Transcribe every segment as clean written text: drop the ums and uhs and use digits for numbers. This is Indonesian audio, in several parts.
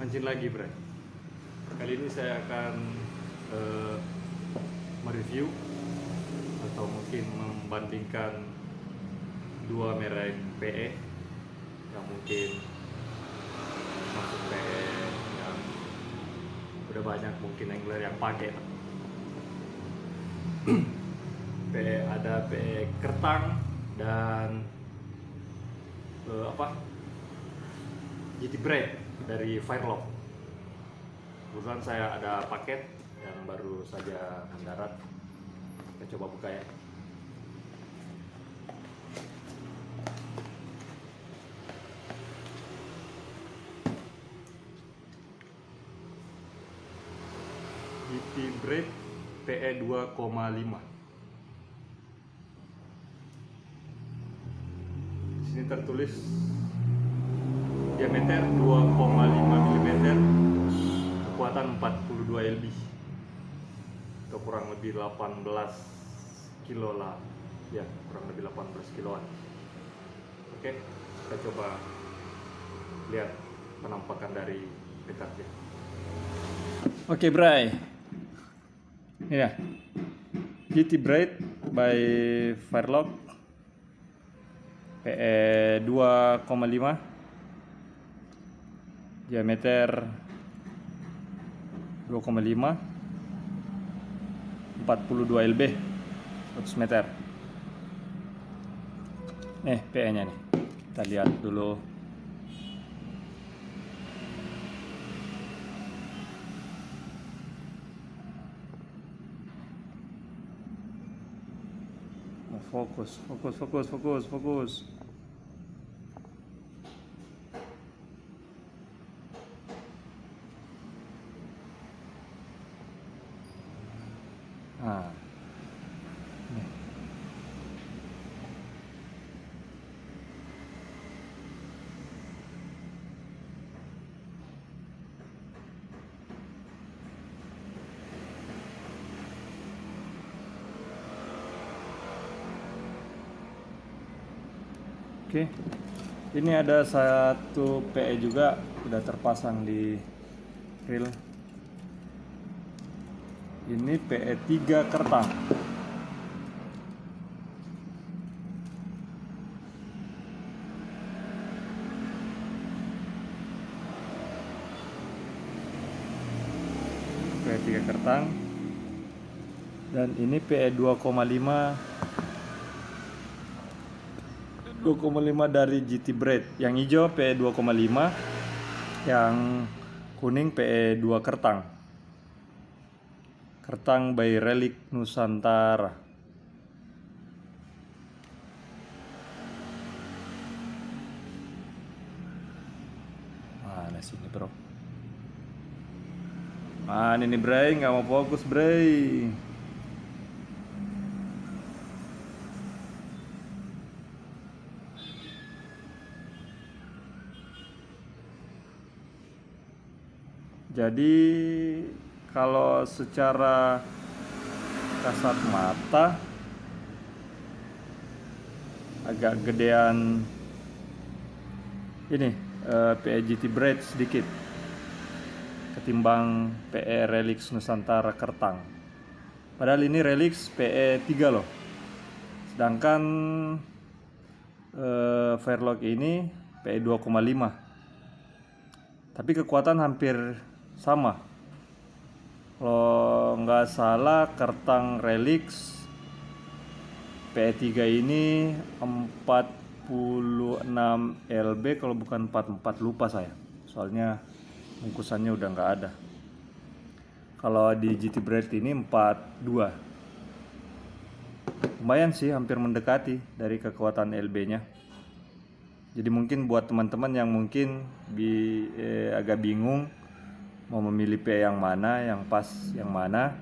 Mancing lagi, Bre. Kali ini saya akan mereview atau mungkin membandingkan dua merek PE yang mungkin masuk PE yang udah banyak mungkin angler yang pakai. PE ada PE Kertang dan GT Braid dari Firelock. Kebetulan saya ada paket yang baru saja mendarat. Kita coba buka ya. GT Braid PE 2,5. Di sini tertulis diameter 2,5 mm, kekuatan 42 lb, atau kurang lebih 18 kilo lah ya, kurang lebih 18 kiloan. Oke, kita coba lihat penampakan dari dekatnya. Oke, Bray, ini ya GT Braid by Firelock PE 2,5, diameter 2,5, 42 lb, 100 meter. Nih PE nya nih, kita lihat dulu. Fokus. Nah, nih. Oke, ini ada satu PE juga udah terpasang di reel. Ini PE 3 Kertang. PE 3 Kertang. Dan ini PE 2,5 dari GT Braid. Yang hijau PE 2,5, yang kuning PE 2 Kertang. Kertang by Relic Nusantara. Mana sini, bro? Mana ini, Bray? Nggak mau fokus, Bray. Jadi kalau secara kasat mata agak gedean ini PE GT Braid sedikit ketimbang PE Relix Nusantara Kertang. Padahal ini Relix PE 3 loh. Sedangkan Firelock ini PE 2,5. Tapi kekuatan hampir sama. Kalau nggak salah Kertang Relix PE3 ini 46 lb, kalau bukan 44 lupa saya. Soalnya bungkusannya udah nggak ada. Kalau di GT Braid ini 42. Lumayan sih, hampir mendekati dari kekuatan LB-nya. Jadi mungkin buat teman-teman yang mungkin agak bingung mau memilih PE yang mana, yang pas yang mana.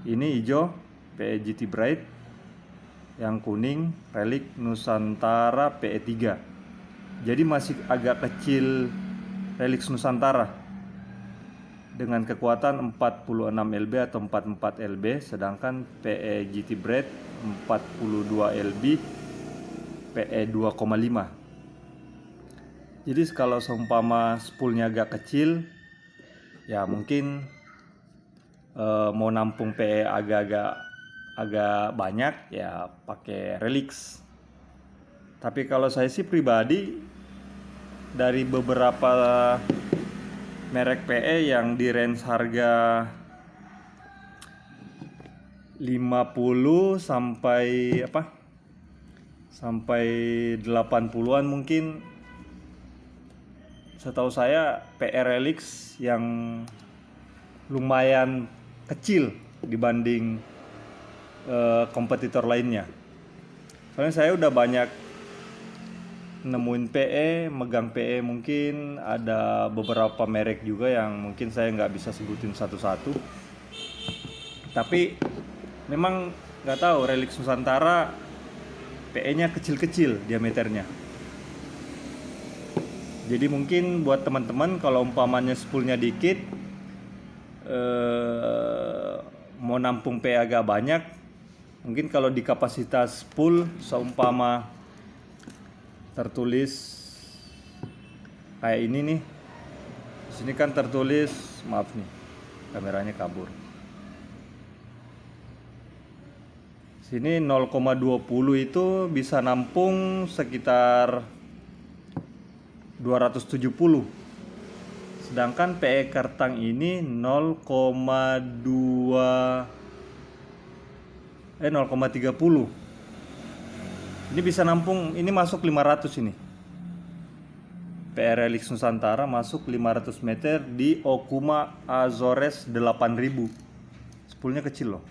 Ini hijau PE GT Braid, yang kuning Relic Nusantara PE 3. Jadi masih agak kecil Relic Nusantara dengan kekuatan 46 lb atau 44 lb, sedangkan PE GT Braid 42 lb PE 2,5. Jadi kalau seumpama spoolnya agak kecil, ya mungkin mau nampung PE agak banyak ya pakai Relix. Tapi kalau saya sih pribadi, dari beberapa merek PE yang di range harga 50 sampai 80-an mungkin, setahu saya PE Relix yang lumayan kecil dibanding kompetitor lainnya. Soalnya saya udah banyak nemuin PE, megang PE, mungkin ada beberapa merek juga yang mungkin saya nggak bisa sebutin satu-satu. Tapi memang nggak tahu, Relix Nusantara PE-nya kecil-kecil diameternya. Jadi mungkin buat teman-teman kalau umpamanya spoolnya dikit, mau nampung PE agak banyak, mungkin kalau di kapasitas spool seumpama tertulis kayak ini nih. Di sini kan tertulis, maaf nih, kameranya kabur. Sini 0,20 itu bisa nampung sekitar 270. Sedangkan PE Kertang ini 0,30. Ini bisa nampung, ini masuk 500 ini. PE Relix Nusantara masuk 500 meter di Okuma Azores 8000. Spoolnya kecil loh.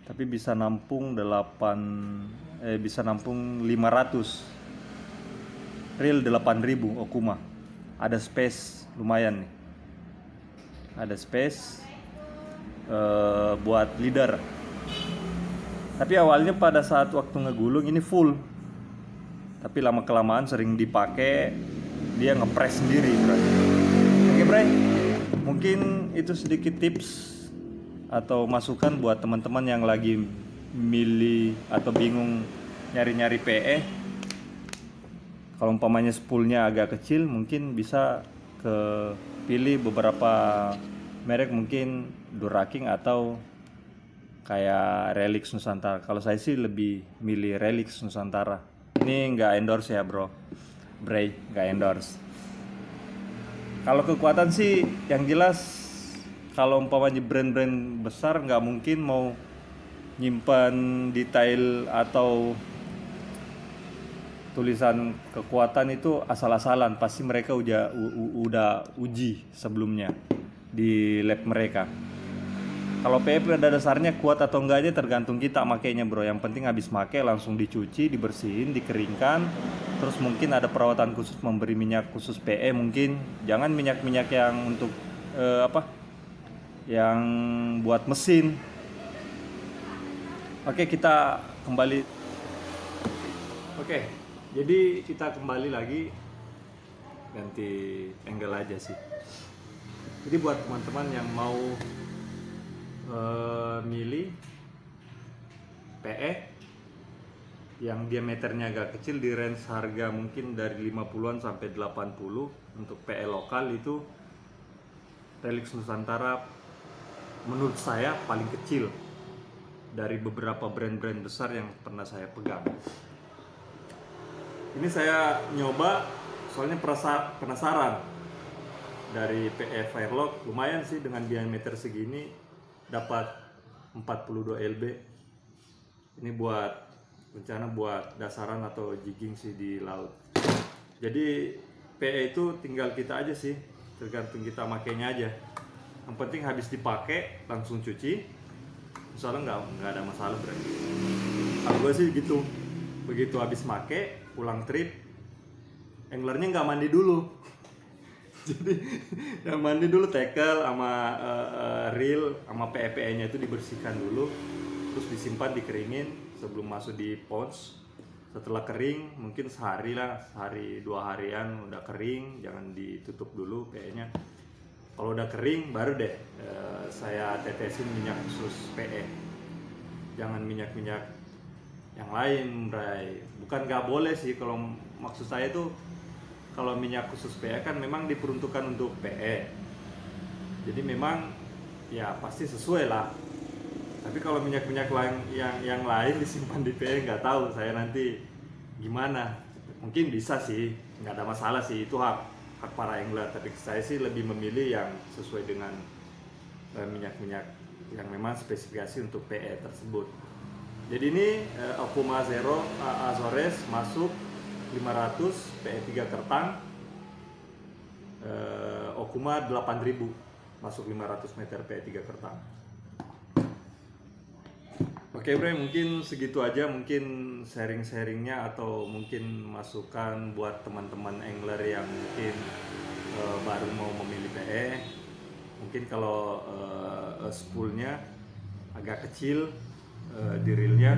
Tapi bisa nampung 500. Reel 8000 Okuma. Ada space lumayan nih. Ada space buat leader. Tapi awalnya pada saat waktu ngegulung ini full. Tapi lama kelamaan sering dipakai, dia ngepres sendiri, bro. Oke, bro. Mungkin itu sedikit tips atau masukan buat teman-teman yang lagi milih atau bingung nyari-nyari PE. Kalau umpamanya spoolnya agak kecil, mungkin bisa pilih beberapa merek, mungkin Duraking atau kayak Relix Nusantara. Kalau saya sih lebih milih Relix Nusantara. Ini nggak endorse ya, bro. Bray, nggak endorse. Kalau kekuatan sih yang jelas, kalau umpamanya brand-brand besar nggak mungkin mau nyimpan detail atau tulisan kekuatan itu asal-asalan. Pasti mereka udah uji sebelumnya di lab mereka. Kalau PE pada dasarnya kuat atau enggaknya tergantung kita makainya, bro. Yang penting habis make langsung dicuci, dibersihin, dikeringkan. Terus mungkin ada perawatan khusus, memberi minyak khusus PE mungkin. Jangan minyak-minyak yang untuk yang buat mesin. Oke, kita kembali. Oke, jadi kita kembali lagi, ganti angle aja sih. Jadi buat teman-teman yang mau milih PE yang diameternya agak kecil di range harga mungkin dari 50-an sampai 80 untuk PE lokal, itu Relix Nusantara menurut saya paling kecil dari beberapa brand-brand besar yang pernah saya pegang. Ini saya nyoba soalnya penasaran. Dari PE Firelock lumayan sih, dengan diameter segini dapat 42 lb. Ini buat rencana buat dasaran atau jigging sih di laut. Jadi PE itu tinggal kita aja sih, tergantung kita makainya aja. Yang penting habis dipakai langsung cuci, misalnya nggak ada masalah, berarti. Kalau gue sih gitu, begitu habis make pulang trip, anglernya nggak mandi dulu. Jadi yang mandi dulu tackle sama reel sama PE-nya itu dibersihkan dulu, terus disimpan, dikeringin sebelum masuk di pouch. Setelah kering mungkin sehari 2 harian udah kering, jangan ditutup dulu PE-nya. Kalau udah kering baru deh saya tetesin minyak khusus PE. Jangan minyak-minyak yang lain, Bray. Bukan nggak boleh sih, kalau maksud saya tuh kalau minyak khusus PE kan memang diperuntukkan untuk PE. Jadi memang ya pasti sesuai lah. Tapi kalau minyak-minyak lain yang lain disimpan di PE nggak tahu saya nanti gimana. Mungkin bisa sih, nggak ada masalah sih, itu hak para angler. Tapi saya sih lebih memilih yang sesuai dengan minyak-minyak yang memang spesifikasi untuk PE tersebut. Jadi ini Okuma Zero Azores masuk 500 PE 3 kertang, Okuma 8000 masuk 500 meter PE 3 kertang. Oke Bre, mungkin segitu aja, mungkin sharing-sharingnya atau mungkin masukan buat teman-teman angler yang mungkin baru mau memilih PE. Mungkin kalau spoolnya agak kecil, di reelnya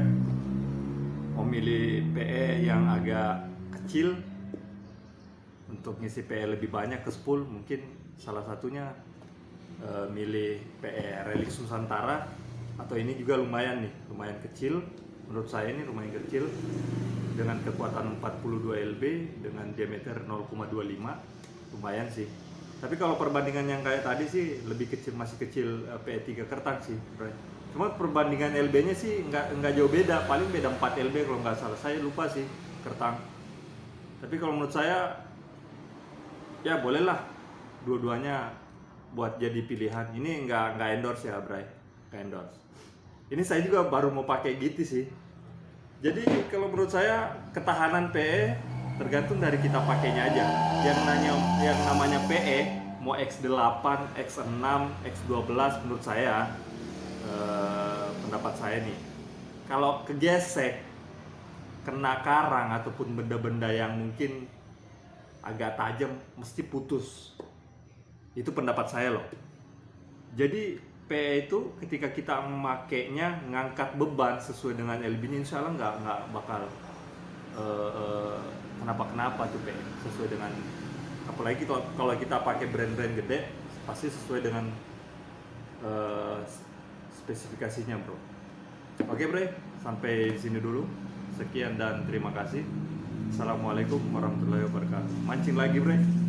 memilih PE yang agak kecil untuk ngisi PE lebih banyak ke spool, mungkin salah satunya milih PE Relix Nusantara, atau ini juga lumayan nih, lumayan kecil menurut saya, ini lumayan kecil dengan kekuatan 42 lb dengan diameter 0,25, lumayan sih. Tapi kalau perbandingan yang kayak tadi sih lebih kecil, masih kecil PE 3 kertang sih, right? Cuma perbandingan LB-nya sih nggak jauh beda, paling beda 4 lb kalau nggak salah, saya lupa sih kertang. Tapi kalau menurut saya ya bolehlah dua-duanya buat jadi pilihan. Ini nggak endorse ya Bray, nggak endorse. Ini saya juga baru mau pakai gitu sih. Jadi kalau menurut saya ketahanan PE tergantung dari kita pakainya aja. Yang namanya PE mau X8, X6, X12 menurut saya, pendapat saya nih, kalau kegesek kena karang ataupun benda-benda yang mungkin agak tajam mesti putus. Itu pendapat saya loh. Jadi PE itu ketika kita memakainya ngangkat beban sesuai dengan LB-nya, insya Allah nggak bakal kenapa-kenapa tuh PE, sesuai dengan, apalagi kalau kita pakai brand-brand gede pasti sesuai dengan spesifikasinya bro. Oke Bre, sampai sini dulu, sekian dan terima kasih. Assalamualaikum warahmatullahi wabarakatuh. Mancing lagi Bre.